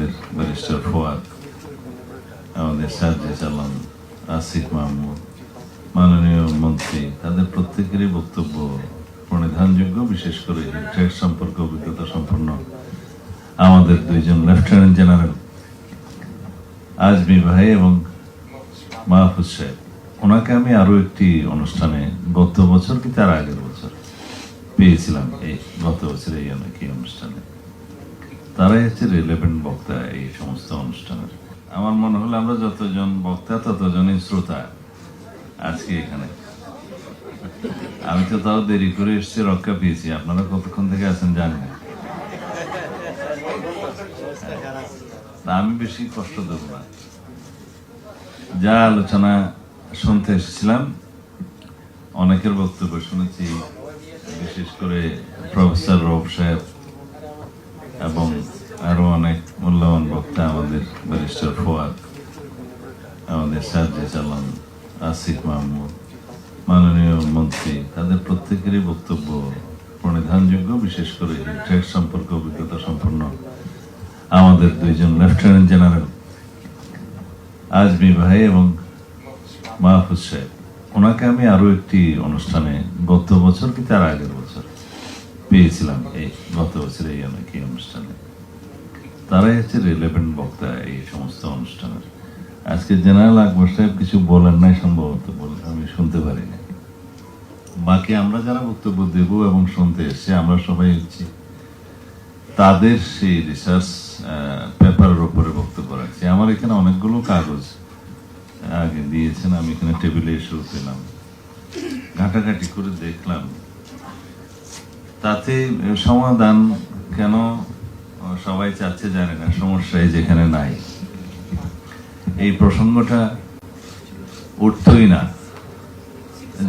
আমাদের ব্যারিস্টার ফোয়াদ, আমাদের সার্জিস আলম, আসিফ মাহমুদ, মাননীয় মন্ত্রী, তাদের প্রত্যেকেরই বক্তব্য প্রণিধানযোগ্য। বিশেষ করে ট্রেড সম্পর্কে অভিজ্ঞতা সম্পন্ন আমাদের দুইজন লেফটেন্যান্ট জেনারেল আজমি ভাই এবং মাহফুজ সাহেব, ওনাকে আমি আরো একটি অনুষ্ঠানে গত বছর কি তার আগের বছর পেয়েছিলাম, এই গত বছর এই অনেকই অনুষ্ঠানে। তারাই হচ্ছে রিলেভেন্ট বক্তা এই সমস্ত অনুষ্ঠানের। আমার মনে হলো আমরা যতজন বক্তা ততজনই শ্রোতা আজকে এখানে। আমি তো তাও দেরি করে এসেছি, রক্ষা পেয়েছি। আপনারা কতক্ষণ থেকে আছেন জানি না, আমি বেশি কষ্ট দেব না। যা আলোচনা শুনতে এসেছিলাম, অনেকের বক্তব্য শুনেছি, বিশেষ করে প্রফেসর রব সাহেব এবং আরো অনেক মূল্যবান বক্তা, আমাদের ব্যারিস্টার ফোয়াদ, আমাদের সার্জিস আলম, আসিফ মাহমুদ, মাননীয় মন্ত্রী, তাদের প্রত্যেকেরই বক্তব্য প্রণিধানযোগ্য। বিশেষ করে ট্রেড সম্পর্কে অভিজ্ঞতা সম্পন্ন আমাদের দুইজন লেফটেন্যান্ট জেনারেল আজমি ভাই এবং মাহফুজ সাহেব, ওনাকে আমি আরো একটি অনুষ্ঠানে গত বছর কি তার আগের বছর পেয়েছিলাম, এই গত বছর এই অনেকই অনুষ্ঠানে। তারাই হচ্ছে রিলেভেন্ট বক্তা এই সমস্ত অনুষ্ঠানের। আজকে জেনারেল আকবর সাহেব কিছু বলেন নাই, সম্ভবত আমি শুনতে পারিনি। বাকি আমরা যারা বক্তব্য দেব এবং শুনতে এসছি, আমরা সবাই হচ্ছি তাদের সেই রিসার্চ পেপারের উপরে বক্তব্য রাখছি। আমার এখানে অনেকগুলো কাগজ আগে দিয়েছেন, আমি এখানে টেবিলে এসেও পেলাম, ঘাটাঘাটি করে দেখলাম। তাতে সমাধান কেন সবাই চাচ্ছে জানে না, সমস্যায় যেখানে নাই এই প্রসঙ্গটা উঠতই না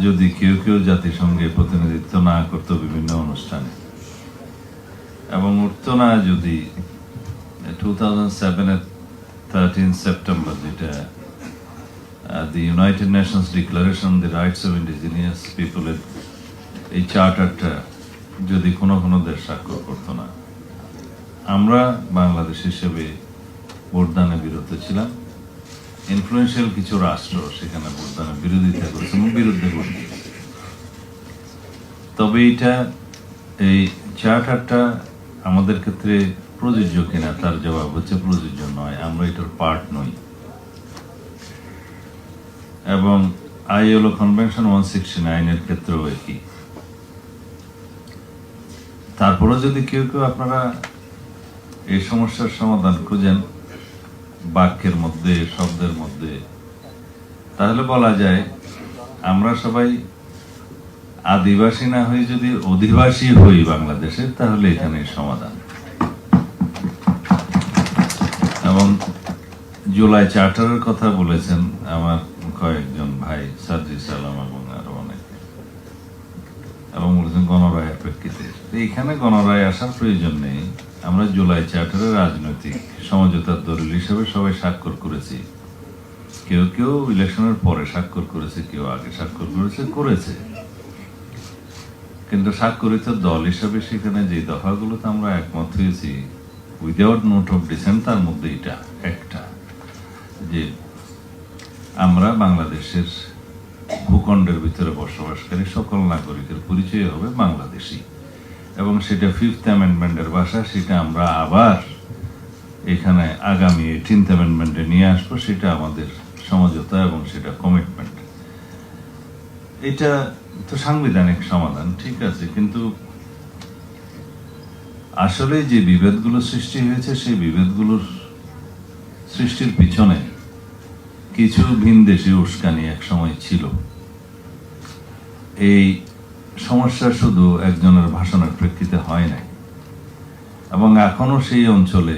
যদি কেউ কেউ জাতিসংঘে প্রতিনিধিত্ব না করত বিভিন্ন অনুষ্ঠানে, এবং উঠত না যদি 2007 13 সেপ্টেম্বর, যেটা the United Nations Declaration the rights of indigenous পিপলের এই চার্টারটা যদি কোনো দেশ স্বাক্ষর করতো না। আমরা বাংলাদেশ হিসেবে ভোটদানে বিরত ছিলাম, ইনফ্লুয়েন্সিয়াল কিছু রাষ্ট্র সেখানে ভোটদানের বিরোধিতা করেছে এবং বিরুদ্ধে ভোট দিয়েছে। তবে এই চার্টারটা আমাদের ক্ষেত্রে প্রযোজ্য কিনা, তার জবাব হচ্ছে প্রযোজ্য নয়, আমরা এটার পার্ট নই। এবং আইএলও কনভেনশন 169 এর ক্ষেত্রেও একই। তারপরে যদি কেউ আপনারা এই সমস্যার সমাধান খুঁজেন বাক্যের মধ্যে, শব্দের মধ্যে, তাহলে বলা যায় আমরা সবাই আদিবাসী না হয়ে যদি অধিবাসী হই বাংলাদেশের, তাহলে এখানে সমাধান। এবং জুলাই চার্টারের কথা বলেছেন আমার কয়েকজন ভাই, সার্জিস আলম এবং আরো অনেকে, এবং বলেছেন গণরায়ের প্রেক্ষিতে। এখানে গণরায় আসার প্রয়োজন নেই। আমরা জুলাই চার্টারের রাজনৈতিক সমঝোতার দলিল হিসেবে সবাই স্বাক্ষর করেছি। কেউ কেউ ইলেকশনের পরে স্বাক্ষর করেছে, কেউ আগে স্বাক্ষর করেছে, কিন্তু স্বাক্ষরিত দল হিসাবে সেখানে যে দফাগুলোতে আমরা একমত হয়েছি উইদাউট নোট অফ ডিসেন্ট, তার মধ্যে এটা একটা, যে আমরা বাংলাদেশের ভূখণ্ডের ভিতরে বসবাসকারী সকল নাগরিকের পরিচয় হবে বাংলাদেশী, এবং সেটা 5th অ্যামেন্ডমেন্টের ভাষা, সেটা আমরা আবার এখানে আগামী 18th অ্যামেন্ডমেন্টে নিয়ে আসবো। সেটা আমাদের সমঝোতা এবং সেটা কমিটমেন্ট। এটা তো সাংবিধানিক সমাধান, ঠিক আছে, কিন্তু আসলে যে বিভেদগুলো সৃষ্টি হয়েছে, সেই বিভেদগুলোর সৃষ্টির পিছনে কিছু ভিনদেশী উস্কানি এক সময় ছিল। এই সমস্যা শুধু একজনের ভাষণের প্রেক্ষিতে হয় নাই, এবং এখনো সেই অঞ্চলে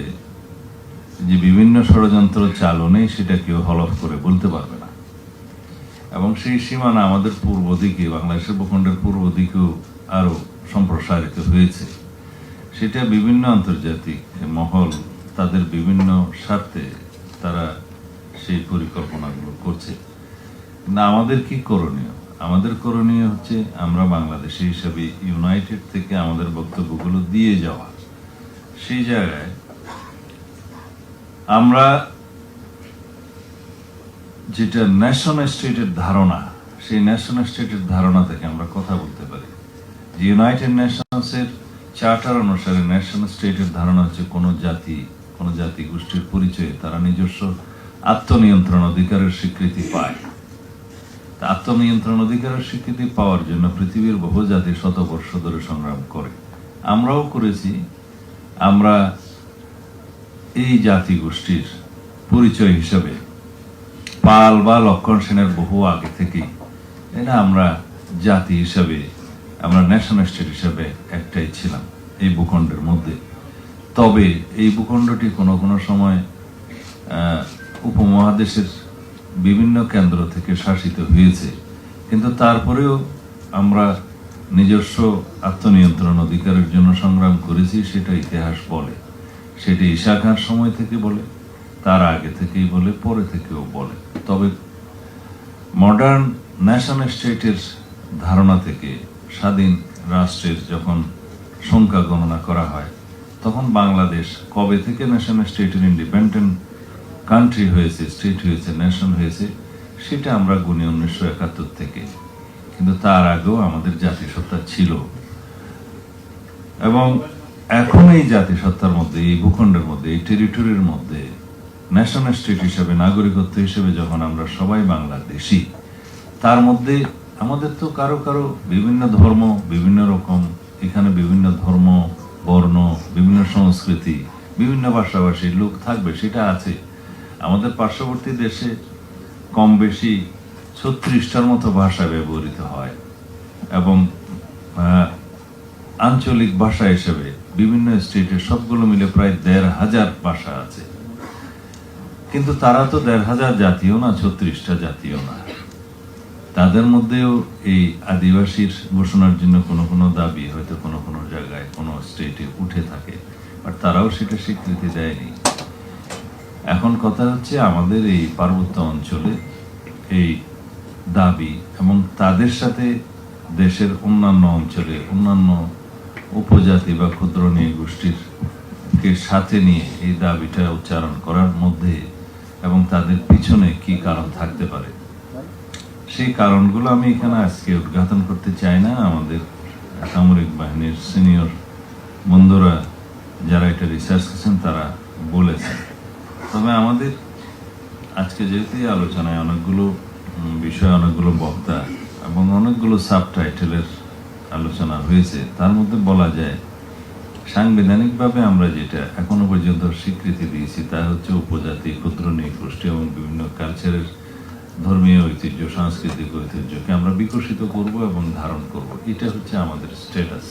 যে বিভিন্ন ষড়যন্ত্র চালু নেই, সেটা কেউ হলফ করে বলতে পারবে না। এবং সেই সীমানা আমাদের পূর্ব দিকে, বাংলাদেশের ভূখণ্ডের পূর্ব দিকেও আরো সম্প্রসারিত হয়েছে। সেটা বিভিন্ন আন্তর্জাতিক মহল তাদের বিভিন্ন স্বার্থে তারা সেই পরিকল্পনাগুলো করছে। না, আমাদের কি করণীয়? আমাদের করণীয় হচ্ছে আমরা বাংলাদেশি হিসাবে ইউনাইটেড থেকে আমাদের বক্তব্যগুলো দিয়ে যাওয়া। সেই জায়গায় আমরা যেটা ন্যাশন স্টেটের ধারণা, সেই ন্যাশন স্টেটের ধারণা থেকে আমরা কথা বলতে পারি। যে ইউনাইটেড নেশনসের চার্টার অনুসারে ন্যাশন স্টেটের ধারণা হচ্ছে কোনো জাতি গোষ্ঠীর পরিচয়ে তারা নিজস্ব আত্মনিয়ন্ত্রণ অধিকারের স্বীকৃতি পায়। আত্মনিয়ন্ত্রণ অধিকারের স্বীকৃতি পাওয়ার জন্য পৃথিবীর বহু জাতি শতবর্ষ ধরে সংগ্রাম করে, আমরাও করেছি। আমরা এই জাতি গোষ্ঠীর পরিচয় হিসেবে পাল বা লক্ষণ সেনের বহু আগে থেকেই এটা আমরা জাতি হিসাবে, আমরা ন্যাশনাল স্টেট হিসাবে একটাই ছিলাম এই ভূখণ্ডের মধ্যে। তবে এই ভূখণ্ডটি কোনো কোনো সময় উপমহাদেশের বিভিন্ন কেন্দ্র থেকে শাসিত হয়েছে, কিন্তু তারপরেও আমরা নিজস্ব আত্মনিয়ন্ত্রণ অধিকারের জন্য সংগ্রাম করেছি। সেটা ইতিহাস বলে, সেটা ঈশা খাঁর সময় থেকে বলে, তার আগে থেকেই বলে, পরে থেকেও বলে। তবে মডার্ন ন্যাশনাল স্টেটের ধারণা থেকে স্বাধীন রাষ্ট্রের যখন সংখ্যা গণনা করা হয়, তখন বাংলাদেশ কবে থেকে ন্যাশনাল স্টেটের ইন্ডিপেন্ডেন্ট কান্ট্রি হয়েছে, স্টেট হয়েছে, নেশন হয়েছে, সেটা আমরা গুনি 1971 থেকে। কিন্তু তার আগেও আমাদের জাতিসত্তা ছিল, এবং এখন এই জাতিসত্তার মধ্যে, এই ভূখণ্ডের মধ্যে, এই টেরিটরির মধ্যে ন্যাশনাল স্টেট হিসেবে, নাগরিকত্ব হিসেবে যখন আমরা সবাই বাংলাদেশি, তার মধ্যে আমাদের তো কারো কারো বিভিন্ন ধর্ম, বিভিন্ন রকম, এখানে বিভিন্ন ধর্ম, বর্ণ, বিভিন্ন সংস্কৃতি, বিভিন্ন ভাষাভাষীর লোক থাকবে, সেটা আছে। আমাদের পার্শ্ববর্তী দেশে কম বেশি 36টার মতো ভাষা ব্যবহৃত হয়, এবং আঞ্চলিক ভাষা হিসেবে বিভিন্ন স্টেটের সবগুলো মিলে প্রায় 1,500 ভাষা আছে। কিন্তু তারা তো 1,500 জাতীয় না, 36টা জাতীয় না। তাদের মধ্যেও এই আদিবাসীর ঘোষণার জন্য কোনো কোনো দাবি হয়তো কোনো কোনো জায়গায় কোনো স্টেটে উঠে থাকে, আর তারাও সেটা স্বীকৃতি দেয়নি। এখন কথা হচ্ছে আমাদের এই পার্বত্য অঞ্চলে এই দাবি, এবং তাদের সাথে দেশের অন্যান্য অঞ্চলে অন্যান্য উপজাতি বা ক্ষুদ্র নৃগোষ্ঠীর কে সাথে নিয়ে এই দাবিটা উচ্চারণ করার মধ্যে এবং তাদের পিছনে কি কারণ থাকতে পারে, সেই কারণগুলো আমি এখানে আজকে উদ্ঘাটন করতে চাই না। আমাদের সামরিক বাহিনীর সিনিয়র বন্ধুরা যারা এটা রিসার্চ করেছেন তারা বলেছেন। তবে আমাদের আজকে যেহেতু এই আলোচনায় অনেকগুলো বিষয়, অনেকগুলো বক্তা এবং অনেকগুলো সাবটাইটেলের আলোচনা হয়েছে, তার মধ্যে বলা যায় সাংবিধানিকভাবে আমরা যেটা এখনো পর্যন্ত স্বীকৃতি দিয়েছি তা হচ্ছে উপজাতি, ক্ষুদ্র নৃগোষ্ঠী এবং বিভিন্ন কালচারের ধর্মীয় ঐতিহ্য, সাংস্কৃতিক ঐতিহ্যকে আমরা বিকশিত করব এবং ধারণ করব, এটা হচ্ছে আমাদের স্ট্যাটাস।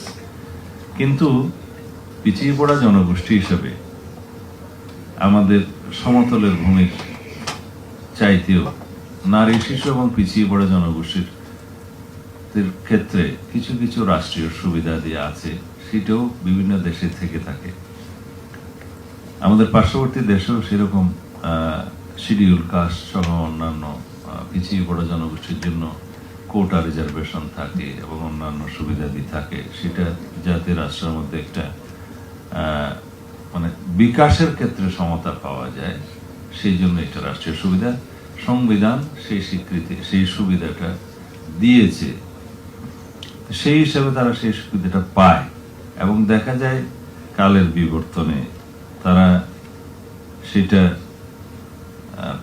কিন্তু পিছিয়ে পড়া জনগোষ্ঠী হিসেবে আমাদের সমতলের ভূমির চাইতেও নারী, শিশু এবং পিছিয়ে পড়া জনগোষ্ঠীর ক্ষেত্রে কিছু কিছু রাষ্ট্রীয় সুবিধা দিয়ে আছে, সেটাও বিভিন্ন দেশে থেকে থাকে। আমাদের পার্শ্ববর্তী দেশেও সেরকম শিডিউল কাস্ট সহ অন্যান্য পিছিয়ে পড়া জনগোষ্ঠীর জন্য কোটা রিজার্ভেশন থাকে এবং অন্যান্য সুবিধাদি থাকে। সেটা যাতে রাষ্ট্রের মধ্যে একটা মানে বিকাশের ক্ষেত্রে সমতা পাওয়া যায়, সেই জন্য এটা রাষ্ট্রীয় সুবিধা। সংবিধান সেই স্বীকৃতি, সেই সুবিধাটা দিয়েছে, সেই হিসাবে তারা সেই সুবিধাটা পায়, এবং দেখা যায় কালের বিবর্তনে তারা সেটা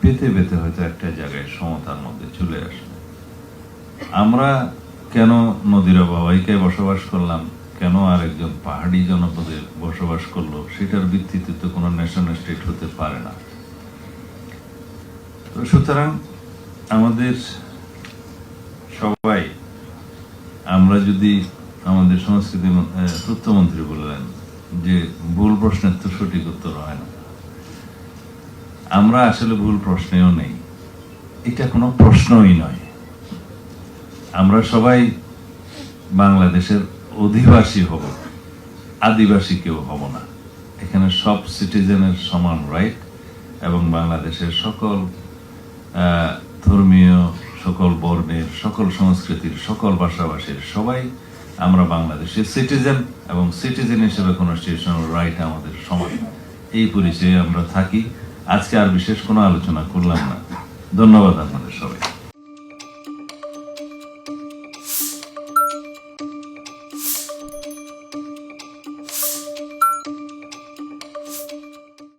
পেতে পেতে হয়তো একটা জায়গায় সমতার মধ্যে চলে আসে। আমরা কেন নদীর অববাহিকায় বসবাস করলাম, কেন আরেকজন পাহাড়ি জনপদে বসবাস করলো, সেটার ভিত্তিতে তো কোনো ন্যাশনাল স্টেট হতে পারে না। তো সুতরাং আমাদের সবাই, আমরা যদি আমাদের সংস্কৃতি তথ্যমন্ত্রী বললেন যে ভুল প্রশ্নের তো সঠিক উত্তর হয় না, আমরা আসলে ভুল প্রশ্নেও নেই, এটা কোনো প্রশ্নই নয়। আমরা সবাই বাংলাদেশের অধিবাসী হব, আদিবাসী কেউ হব না। এখানে সব সিটিজেনের সমান রাইট, এবং বাংলাদেশের সকল ধর্মীয়, সকল বর্ণের, সকল সংস্কৃতির, সকল ভাষাভাষীর সবাই আমরা বাংলাদেশের সিটিজেন, এবং সিটিজেন হিসেবে কনস্টিটিউশনাল রাইট আমাদের সমান। এই পরিচয়ে আমরা থাকি, আজকে আর বিশেষ কোনো আলোচনা করলাম না। ধন্যবাদ আপনাদের সবাই।